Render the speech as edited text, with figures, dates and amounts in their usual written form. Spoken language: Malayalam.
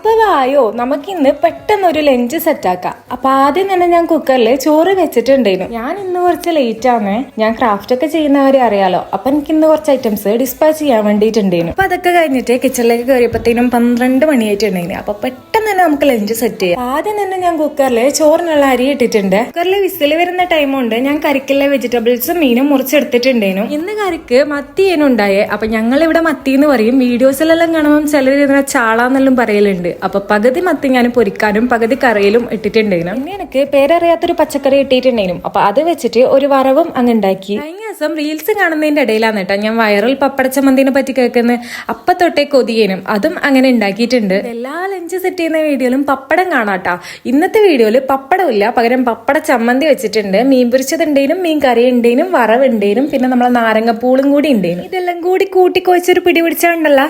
അപ്പൊ വായോ നമുക്കിന്ന് പെട്ടെന്നൊരു ലഞ്ച് സെറ്റാക്കാം. അപ്പൊ ആദ്യം തന്നെ ഞാൻ കുക്കറിൽ ചോറ് വെച്ചിട്ടുണ്ടായിരുന്നു. ഞാൻ ഇന്ന് കുറച്ച് ലേറ്റ് ആണ്, ഞാൻ ക്രാഫ്റ്റ് ഒക്കെ ചെയ്യുന്നവരെ അറിയാലോ. അപ്പൊ എനിക്ക് ഇന്ന് കുറച്ച് ഐറ്റംസ് ഡിസ്പാച്ച് ചെയ്യാൻ വേണ്ടിയിട്ടുണ്ടായിരുന്നു. അപ്പൊ അതൊക്കെ കഴിഞ്ഞിട്ട് കിച്ചണിലേക്ക് കയറിയപ്പോഴത്തേനും 12 മണിയായിട്ടുണ്ടായിരുന്നു. അപ്പൊ പെട്ടെന്ന് തന്നെ നമുക്ക് ലഞ്ച് സെറ്റ് ചെയ്യാം. ആദ്യം തന്നെ ഞാൻ കുക്കറിൽ ചോറിനുള്ള അരി ഇട്ടിട്ടുണ്ട്. കുക്കറിൽ വിസിൽ വരുന്ന ടൈം കൊണ്ട് ഞാൻ കറിക്കുള്ള വെജിറ്റബിൾസും മീനും മുറിച്ചെടുത്തിട്ടുണ്ടായിരുന്നു. ഇന്ന് കറിക്ക് മത്തിയേനും ഉണ്ടായേ. അപ്പൊ ഞങ്ങൾ ഇവിടെ മത്തി എന്ന് പറയും, വീഡിയോസിലെല്ലാം കാണുമ്പോൾ ചിലർ ഇതിനെ ചാളാന്നെല്ലാം പറയലുണ്ട്. അപ്പൊ പകുതി മത്തി ഞാൻ പൊരിക്കാനും പകുതി കറിയിലും ഇട്ടിട്ടുണ്ടായിരുന്നു. പിന്നെ എനിക്ക് പേരറിയാത്തൊരു പച്ചക്കറി ഇട്ടിട്ടുണ്ടായിരുന്നു. അപ്പൊ അത് വെച്ചിട്ട് ഒരു വറവും അങ്ങ് ഉണ്ടാക്കി. കഴിഞ്ഞ ദിവസം റീൽസ് കാണുന്നതിന്റെ ഇടയിലാണ് കേട്ടോ ഞാൻ വൈറൽ പപ്പട ചമ്മന്തിനെ പറ്റി കേൾക്കുന്നത്. അപ്പൊ തൊട്ടേ കൊതിയേനും അതും അങ്ങനെ ഉണ്ടാക്കിയിട്ടുണ്ട്. എല്ലാ ലഞ്ച് സെറ്റ് ചെയ്യുന്ന വീഡിയോയിലും പപ്പടം കാണാട്ടാ. ഇന്നത്തെ വീഡിയോയില് പപ്പടം ഇല്ല, പകരം പപ്പട ചമ്മന്തി വെച്ചിട്ടുണ്ട്. മീൻ പൊരിച്ചതുണ്ടേനും മീൻ കറി ഉണ്ടേനും വറവ് ഉണ്ടേനും പിന്നെ നമ്മളെ നാരങ്ങപ്പൂളും കൂടി ഉണ്ടേനും. ഇതെല്ലാം കൂടി കൂട്ടി കൊഴിച്ചൊരു പിടി പിടിച്ചാണ്ടല്ല